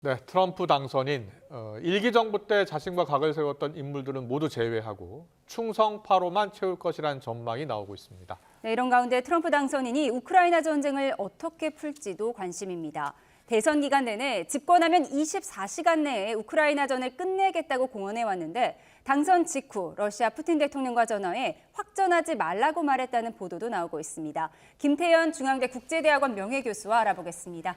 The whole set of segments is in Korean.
네, 트럼프 당선인 일기 정부 때 자신과 각을 세웠던 인물들은 모두 제외하고 충성파로만 채울 것이라는 전망이 나오고 있습니다. 네, 이런 가운데 트럼프 당선인이 우크라이나 전쟁을 어떻게 풀지도 관심입니다. 대선 기간 내내 집권하면 24시간 내에 우크라이나전을 끝내겠다고 공언해왔는데 당선 직후 러시아 푸틴 대통령과 전화해 확전하지 말라고 말했다는 보도도 나오고 있습니다. 김태현 중앙대 국제대학원 명예교수와 알아보겠습니다.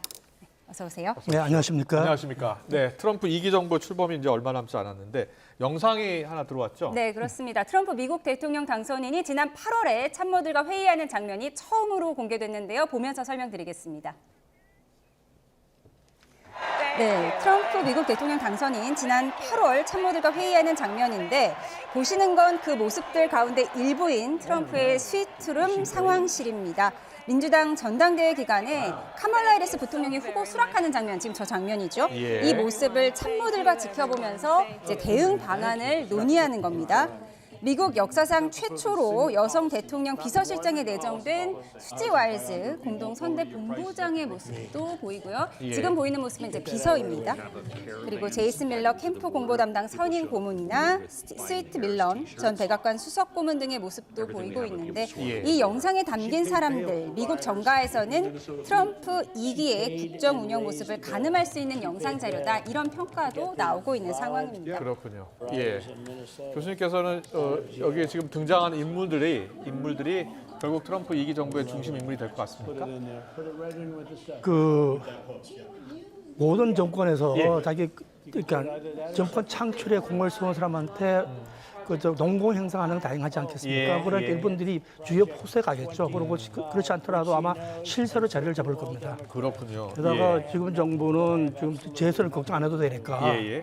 어서 오세요. 네, 안녕하십니까? 안녕하십니까. 네, 트럼프 2기 정부 출범이 이제 얼마 남지 않았는데 영상이 하나 들어왔죠? 네, 그렇습니다. 트럼프 미국 대통령 당선인이 지난 8월에 참모들과 회의하는 장면이 처음으로 공개됐는데요. 보면서 설명드리겠습니다. 네, 트럼프 미국 대통령 당선인 지난 8월 참모들과 회의하는 장면인데 보시는 건 그 모습들 가운데 일부인 트럼프의 스위트룸 상황실입니다. 민주당 전당대회 기간에 카멀라 해리스 부통령이 후보 수락하는 장면, 지금 저 장면이죠. 예. 이 모습을 참모들과 지켜보면서 이제 대응 방안을 논의하는 겁니다. 미국 역사상 최초로 여성 대통령 비서실장에 내정된 수지 와일즈 공동 선대 본부장의 모습도 보이고요. 예. 지금 보이는 모습은 이제 비서입니다. 그리고 제이슨 밀러 캠프 공보 담당 선임 고문이나 스위트 밀런 전 백악관 수석 고문 등의 모습도 보이고 있는데 예. 이 영상에 담긴 사람들, 미국 정가에서는 트럼프 2기의 국정 운영 모습을 가늠할 수 있는 영상 자료다, 이런 평가도 나오고 있는 상황입니다. 그렇군요. 예. 교수님께서는 여기에 지금 등장하는 인물들이 결국 트럼프 2기 정부의 중심 인물이 될 것 같습니까? 그 모든 정권에서 예. 자기 그러니까 정권 창출에 공을 세운 사람한테 그저 농공 행사하는 건 다양하지 않겠습니까? 예, 그러니까 예. 일본들이 주요 포스에 가겠죠. 그리고 그렇지 않더라도 아마 실세로 자리를 잡을 겁니다. 그렇군요. 게다가 예. 지금 정부는 지금 재선을 걱정 안 해도 되니까 예, 예.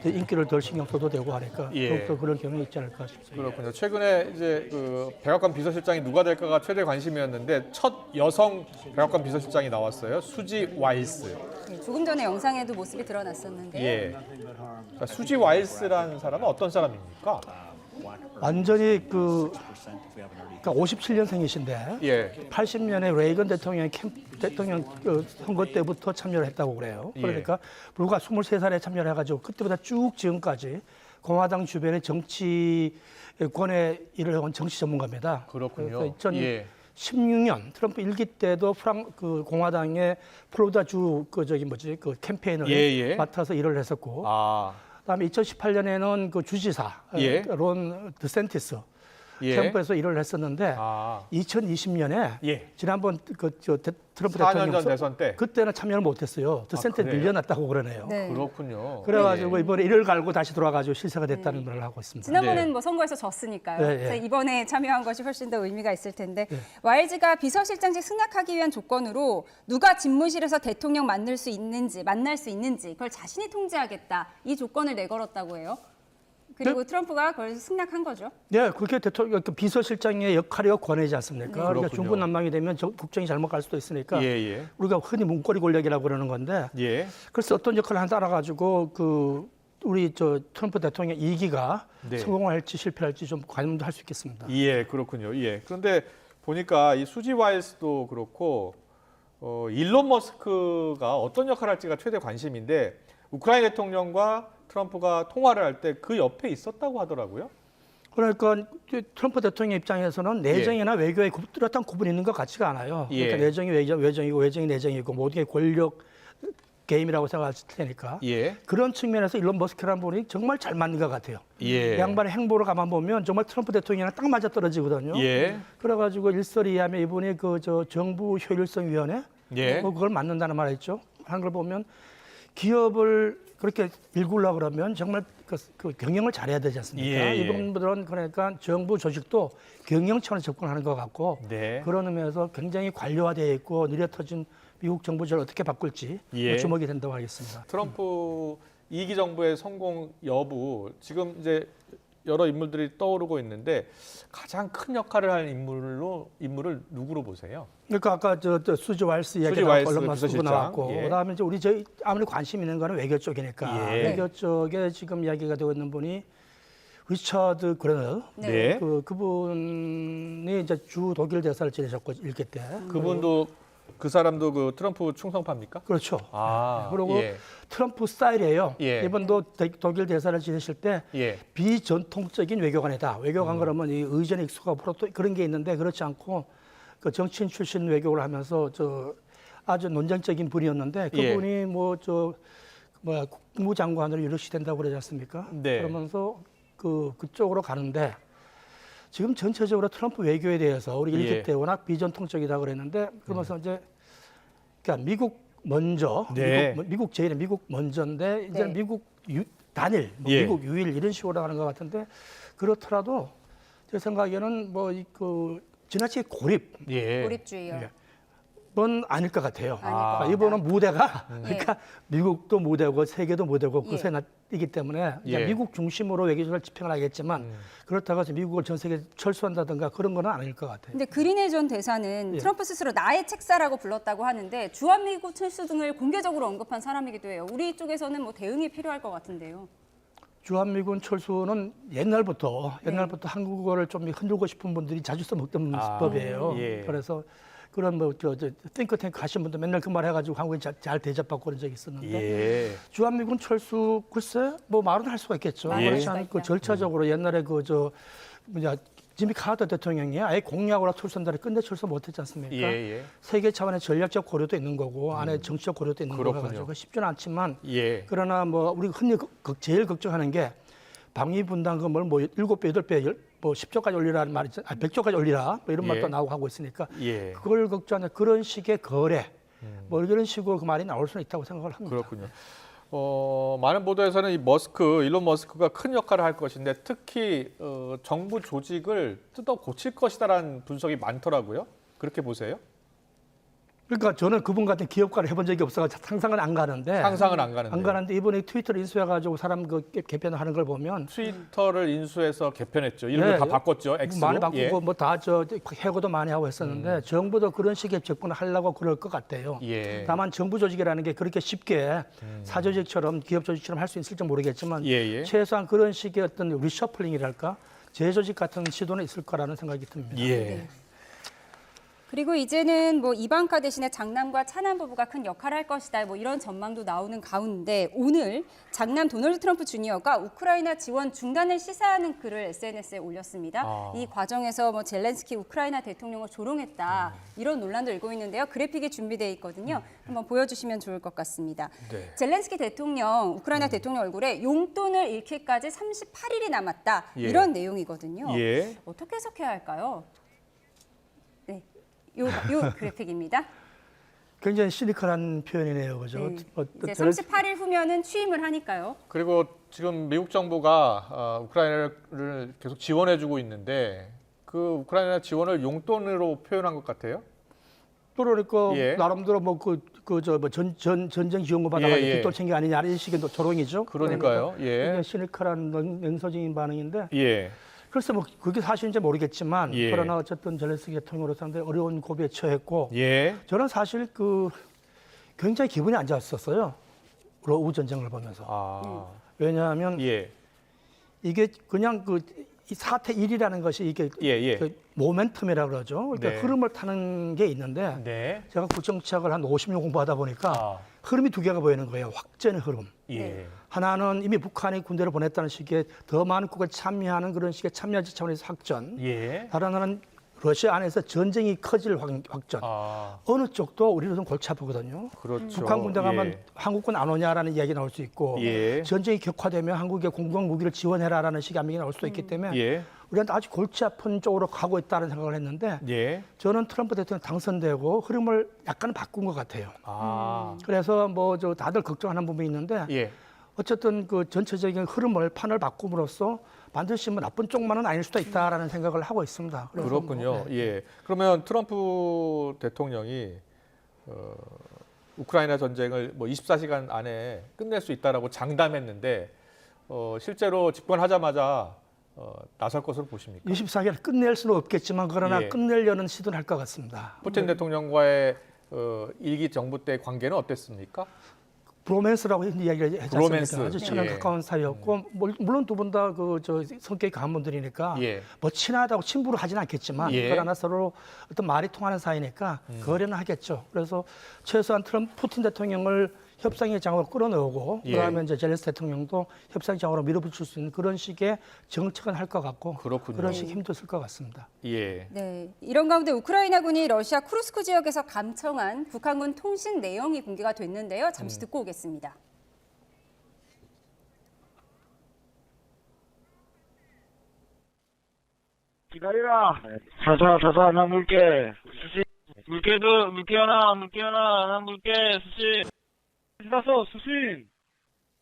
인기를 덜 신경 써도 되고 하니까 예. 더욱더 그런 경향이 있지 않을까 싶습니다. 그렇군요. 최근에 이제 그 백악관 비서실장이 누가 될까가 최대 관심이었는데 첫 여성 백악관 비서실장이 나왔어요. 수지 와일스. 네, 조금 전에 영상에도 모습이 드러났었는데요. 예. 그러니까 수지 와일스라는 사람은 어떤 사람입니까? 완전히 그러니까 57년생이신데 예. 80년에 레이건 대통령 선거 때부터 참여를 했다고 그래요. 예. 그러니까 불과 23살에 참여를 해가지고 그때보다 쭉 지금까지 공화당 주변의 정치권의 일을 해온 정치 전문가입니다. 그렇군요. 그래서 예. 2016년 트럼프 1기 때도 공화당의 플로리다 주 그 캠페인을 예. 맡아서 일을 했었고, 아. 그다음에 2018년에는 그 주지사 예. 론 드센티스 예. 캠프에서 일을 했었는데 아. 2020년에 예. 지난번 트럼프 4년 대통령 전 대선 때. 그때는 참여를 못했어요. 드센티스 그래요? 밀려났다고 그러네요. 네. 그렇군요. 그래가지고 예. 이번에 이를 갈고 다시 돌아가지고 실세가 됐다는 말을 하고 있습니다. 지난번엔 네. 뭐 선거에서 졌으니까요. 네, 그래서 네. 이번에 참여한 것이 훨씬 더 의미가 있을 텐데 와일즈가 비서실장직 승낙하기 위한 조건으로 누가 집무실에서 대통령 만날 수 있는지 그걸 자신이 통제하겠다, 이 조건을 내걸었다고 해요. 그리고 트럼프가 그걸 승낙한 거죠. 네, 그렇게 대통령 비서실장의 역할이 권하지 않습니까? 그러니까 그렇군요. 중구난방이 되면 국정이 잘못 갈 수도 있으니까 예. 우리가 흔히 문고리 권력이라고 그러는 건데 예. 그래서 어떤 역할을 하나 따라가지고 우리 트럼프 대통령 2기가 네. 성공할지 실패할지 좀 관심도 할 수 있겠습니다. 예, 그렇군요. 예. 그런데 보니까 이 수지 와일스도 그렇고 일론 머스크가 어떤 역할을 할지가 최대 관심인데 우크라이나 대통령과 트럼프가 통화를 할 때 그 옆에 있었다고 하더라고요. 그러니까 트럼프 대통령 입장에서는 내정이나 외교에 뚜렷한 구분이 있는 것 같지가 않아요. 예. 그러니까 내정이 외정이고 외정이 내정이고 모든 게 권력 게임이라고 생각할 테니까 예. 그런 측면에서 일론 머스크라는 분이 정말 잘 맞는 것 같아요. 예. 양반의 행보를 가만 보면 정말 트럼프 대통령이랑 딱 맞아 떨어지거든요. 예. 그래가지고 일설이하면 이분이 정부 효율성위원회 예. 그걸 맡는다는 말을 했죠. 하는 걸 보면 기업을 그렇게 일구려고 그러면 정말 그 경영을 잘해야 되지 않습니까? 예. 이분들은 그러니까 정부 조직도 경영 차원에서 접근하는 것 같고 네. 그런 의미에서 굉장히 관료화되어 있고 느려터진 미국 정부를 어떻게 바꿀지 예. 주목이 된다고 하겠습니다. 트럼프 2기 정부의 성공 여부, 지금 이제 여러 인물들이 떠오르고 있는데 가장 큰 역할을 할 인물을 누구로 보세요? 그러니까 아까 수지 와일스 이야기 와일스 나왔고 비서실장. 나왔고 예. 그다음에 이제 저희 아무리 관심 있는 거는 외교 쪽이니까 예. 외교 쪽에 지금 이야기가 되고 있는 분이 리처드 그레너 네. 그분이 이제 주 독일 대사를 지내셨고 일기 때 그분도 그 사람도 그 트럼프 충성파입니까? 그렇죠. 아, 그리고 예. 트럼프 스타일이에요. 예. 이번도 독일 대사를 지내실 때 예. 비전통적인 외교관이다. 외교관 그러면 이 의전에 익숙하고 또 그런 게 있는데 그렇지 않고 그 정치인 출신 외교를 하면서 아주 논쟁적인 분이었는데 예. 그분이 국무장관으로 유력시 된다고 그러지 않습니까? 네. 그러면서 그쪽으로 가는데 지금 전체적으로 트럼프 외교에 대해서 우리 읽을 예. 때 워낙 비전통적이다 그랬는데 그러면서 이제 그러니까 미국 먼저, 네. 미국 제일은 미국 먼저인데 이제 네. 미국 단일, 예. 미국 유일 이런 식으로 가는 것 같은데 그렇더라도 제 생각에는 지나치게 고립. 예. 고립주의요. 예. 건 아닐 것 같아요. 아닐 것 같다. 이번은 무대가 네. 그러니까 미국도 무대고 세계도 무대고 예. 그새 이기 때문에 이제 예. 미국 중심으로 외교를 집행을 하겠지만 그렇다고 해서 미국을 전 세계 철수한다든가 그런 건 아닐 것 같아요. 근데 그린의 전 대사는 트럼프 스스로 나의 책사라고 불렀다고 하는데 주한미국 철수 등을 공개적으로 언급한 사람이기도 해요. 우리 쪽에서는 뭐 대응이 필요할 것 같은데요. 주한미군 철수는 옛날부터 한국어를 좀 흔들고 싶은 분들이 자주 써먹던 수법이에요. 예. 그래서 그런 띵크탱크 하신 분도 맨날 그 말 해가지고 한국에 잘 대접받고 그런 적이 있었는데 예. 주한미군 철수 글쎄 말은 할 수가 있겠죠. 말은 할 그렇지 수가 않고 있다. 절차적으로 옛날에 지미 카터 대통령이 아예 공약으로 철수한다를 끝내 철수 못했지 않습니까? 예. 세계 차원의 전략적 고려도 있는 거고 안에 정치적 고려도 있는 그렇군요. 거가지고 쉽지는 않지만 예. 그러나 우리가 흔히 제일 걱정하는 게 방위 분담금을 7배, 8배, 10조까지 올리라는 말이 100조까지 올리라 이런 예. 말도 나오고 하고 있으니까 예. 그걸 걱정하는 그런 식의 거래 이런 식으로 그 말이 나올 수는 있다고 생각을 합니다. 그렇군요. 많은 보도에서는 일론 머스크가 큰 역할을 할 것인데 특히 정부 조직을 뜯어 고칠 것이다라는 분석이 많더라고요. 그렇게 보세요? 그러니까 저는 그분 같은 기업가를 해본 적이 없어서 상상은 안 가는데 상상은 안 가는데. 안 가는데 이번에 트위터를 인수해가지고 사람 개편하는 걸 보면 트위터를 인수해서 개편했죠. 이름을 다 바꿨죠. X로. 많이 바꾸고 예. 해고도 많이 하고 했었는데 정부도 그런 식의 접근을 하려고 그럴 것 같아요. 예. 다만 정부 조직이라는 게 그렇게 쉽게 사조직처럼 기업 조직처럼 할 수 있을지 모르겠지만 예. 최소한 그런 식의 어떤 리셔플링이랄까 재조직 같은 시도는 있을 거라는 생각이 듭니다. 예. 그리고 이제는 이방카 대신에 장남과 차남 부부가 큰 역할을 할 것이다. 이런 전망도 나오는 가운데 오늘 장남 도널드 트럼프 주니어가 우크라이나 지원 중단을 시사하는 글을 SNS에 올렸습니다. 이 과정에서 젤렌스키 우크라이나 대통령을 조롱했다. 이런 논란도 일고 있는데요. 그래픽이 준비되어 있거든요. 한번 보여주시면 좋을 것 같습니다. 네. 젤렌스키 대통령, 우크라이나 대통령 얼굴에 용돈을 잃기까지 38일이 남았다. 예. 이런 내용이거든요. 예. 어떻게 해석해야 할까요? 네, 요 그래픽입니다. 굉장히 시니컬한 표현이네요, 그죠? 네. 이제 38일 후면은 취임을 하니까요. 그리고 지금 미국 정부가 우크라이나를 계속 지원해주고 있는데 그 우크라이나 지원을 용돈으로 표현한 것 같아요. 그러니까 예. 나름대로 전쟁 지원금 받아가지고 예. 뒷돈 챙겨 아니냐 이런 식의 조롱이죠. 그러니까요. 예. 굉장히 시니컬한 냉소적인 반응인데 예. 글쎄 그게 사실인지 모르겠지만 예. 그러나 어쨌든 젤렌스키 대통령으로 상당히 어려운 고비에 처했고 예. 저는 사실 굉장히 기분이 안 좋았었어요. 러우 전쟁을 보면서. 왜냐하면 예. 이게 그냥 이 사태 일이라는 것이 이게 예. 모멘텀이라 그러죠. 그러니까 네. 흐름을 타는 게 있는데 네. 제가 국정치학을 한 50년 공부하다 보니까 흐름이 두 개가 보이는 거예요. 확전의 흐름. 예. 하나는 이미 북한이 군대를 보냈다는 식의 더 많은 국가 참여하는 그런 식의 참여지 차원에서 확전. 예. 다른 하나는 러시아 안에서 전쟁이 커질 확전. 어느 쪽도 우리는 좀 골치 아프거든요. 그렇죠. 북한 군대 가면 예. 한국군 안 오냐라는 이야기 나올 수 있고 예. 전쟁이 격화되면 한국의 공격 무기를 지원해라라는 식의 압력이 나올 수도 있기 때문에 예. 우리한테 아주 골치 아픈 쪽으로 가고 있다는 생각을 했는데 예. 저는 트럼프 대통령 당선되고 흐름을 약간 바꾼 것 같아요. 그래서 다들 걱정하는 부분이 있는데 예. 어쨌든 전체적인 흐름을 판을 바꿈으로써 반드시 나쁜 쪽만은 아닐 수도 있다라는 생각을 하고 있습니다. 그래서 그렇군요. 예. 그러면 트럼프 대통령이 우크라이나 전쟁을 24시간 안에 끝낼 수 있다라고 장담했는데 실제로 집권하자마자 나설 것으로 보십니까? 24개를 끝낼 수는 없겠지만 그러나 예. 끝내려는 시도는 할 것 같습니다. 푸틴 대통령과의 일기 정부 때 관계는 어땠습니까? 브로맨스라고 이야기를 했지 브로맨스. 않습니까? 아주 친한 예. 가까운 사이였고 물론 두 분 다 그 저 성격이 강한 분들이니까 예. 뭐 친하다고 친부로 하진 않겠지만 예. 그러나 서로 어떤 말이 통하는 사이니까 거래는 하겠죠. 그래서 최소한 푸틴 대통령을 협상의 장으로 끌어내오고 예. 그다음에 이제 젤렌스키 대통령도 협상의 장으로 밀어붙일 수 있는 그런 식의 정책은 할 것 같고 그렇군요. 그런 식의 힘도 쓸 것 같습니다. 예. 네, 이런 가운데 우크라이나군이 러시아 쿠르스크 지역에서 감청한 북한군 통신 내용이 공개가 됐는데요. 잠시 듣고 오겠습니다. 기다리라. 자자, 나 물게. 수시. 물게나, 나 물게, 수시. 신났어, 수신.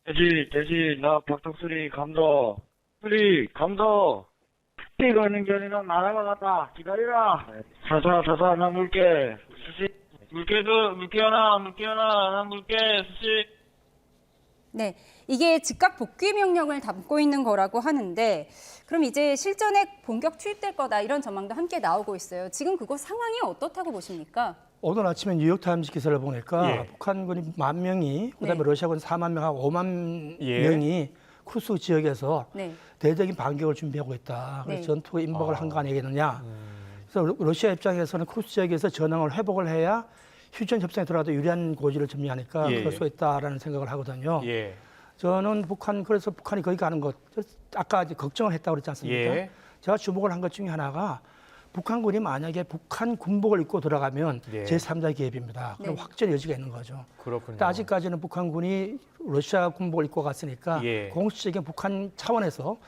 돼지, 나 박덕수리 감도. 감도. 이거 하는 게 아니라 나라가 갔다. 기다리라. 자자, 나 물게. 수시. 물게나, 나 물게, 수시. 네, 이게 즉각 복귀 명령을 담고 있는 거라고 하는데 그럼 이제 실전에 본격 투입될 거다 이런 전망도 함께 나오고 있어요. 지금 그거 상황이 어떻다고 보십니까? 오늘 아침에 뉴욕타임즈 기사를 보니까 예. 북한군이 10,000명이 그다음에 네. 러시아군 40,000명하고 5만 예. 명이 쿠르스크 지역에서 네. 대대적인 반격을 준비하고 있다. 그래서 네. 전투 임박을 한 거 아니겠느냐. 그래서 러시아 입장에서는 쿠르스크 지역에서 전황을 회복을 해야 휴전 협상에 들어가도 유리한 고지를 점유하니까 예. 그럴 수 있다라는 생각을 하거든요. 예. 저는 그래서 북한이 거기 가는 것, 아까 이제 걱정을 했다고 그랬지 않습니까? 예. 제가 주목을 한 것 중에 하나가 북한군이 만약에 북한 군복을 입고 들어가면 예. 제3자 개입입니다. 그럼 네. 확전 여지가 있는 거죠. 그렇군요. 근데 아직까지는 북한군이 러시아 군복을 입고 갔으니까 예. 공식적인 북한 차원에서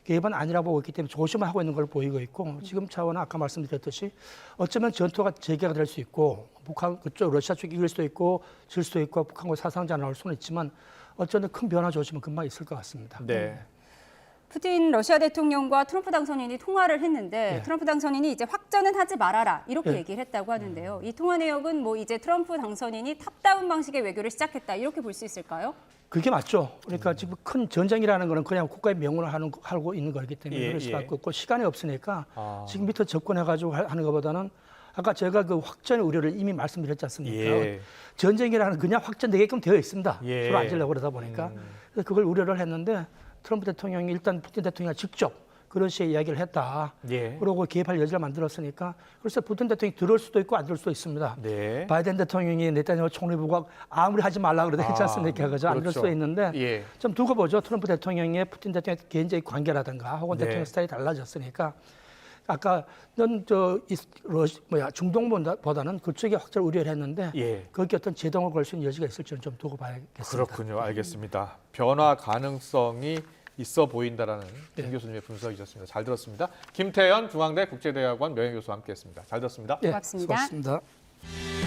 개입은 아니라고 보고 있기 때문에 조심을 하고 있는 걸 보이고 있고 지금 차원은 아까 말씀드렸듯이 어쩌면 전투가 재개가 될 수 있고 북한 그쪽 러시아 쪽이 이길 수도 있고 질 수도 있고 북한군 사상자 나올 수는 있지만 어쩌면 큰 변화 조심은 금방 있을 것 같습니다. 네. 푸틴 러시아 대통령과 트럼프 당선인이 통화를 했는데 네. 트럼프 당선인이 이제 확전은 하지 말아라 이렇게 네. 얘기를 했다고 하는데요. 이 통화 내역은 뭐 이제 트럼프 당선인이 탑다운 방식의 외교를 시작했다 이렇게 볼 수 있을까요? 그게 맞죠. 그러니까 지금 큰 전쟁이라는 거는 그냥 국가의 명으로 하고 있는 거기 때문에 예, 그럴 수가 예. 없고 시간이 없으니까 아. 지금부터 접근해가지고 하는 것보다는 아까 제가 그 확전의 우려를 이미 말씀드렸지 않습니까? 예. 전쟁이라는 그냥 확전되게끔 되어 있습니다. 예. 서로 앉으려고 그러다 보니까. 그래서 그걸 우려를 했는데 트럼프 대통령이 일단 푸틴 대통령이 직접 그런 식의 이야기를 했다. 예. 그러고 개입할 여지를 만들었으니까 그래서 푸틴 대통령이 들을 수도 있고 안 들을 수도 있습니다. 네. 바이든 대통령이 네타냐후 총리부가 아무리 하지 말라 그래도 괜찮습니까 그죠? 안 들을 그렇죠. 수도 있는데 예. 좀 두고 보죠. 트럼프 대통령의 푸틴 대통령의 개인적인 관계라든가 혹은 네. 대통령 스타일이 달라졌으니까 아까 중동보다는 그쪽에 확장 우려를 했는데 예. 거기에 어떤 제동을 걸 수 있는 여지가 있을지는 좀 두고 봐야겠습니다. 그렇군요. 알겠습니다. 변화 가능성이 있어 보인다라는 네. 김 교수님의 분석이셨습니다. 잘 들었습니다. 김태현 중앙대 국제대학원 명예교수와 함께했습니다. 잘 들었습니다. 예, 고맙습니다. 수고하셨습니다.